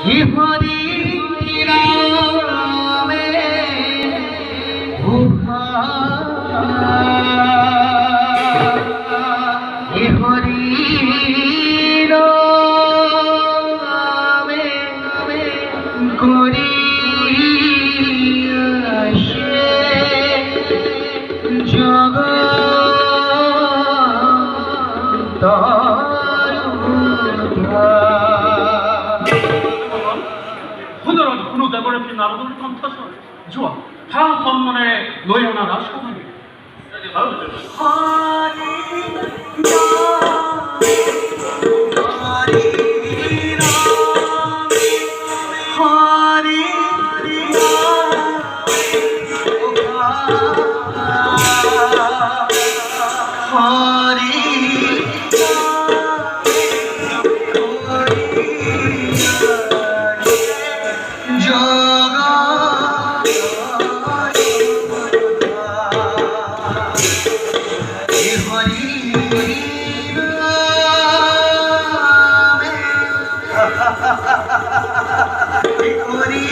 হরি নামে হরি নামে করি জগৎ কোনো দেবরী নারদর কণ্ঠস্বর জুয়া খা সম্মানে লই আনা রাজসভায় করি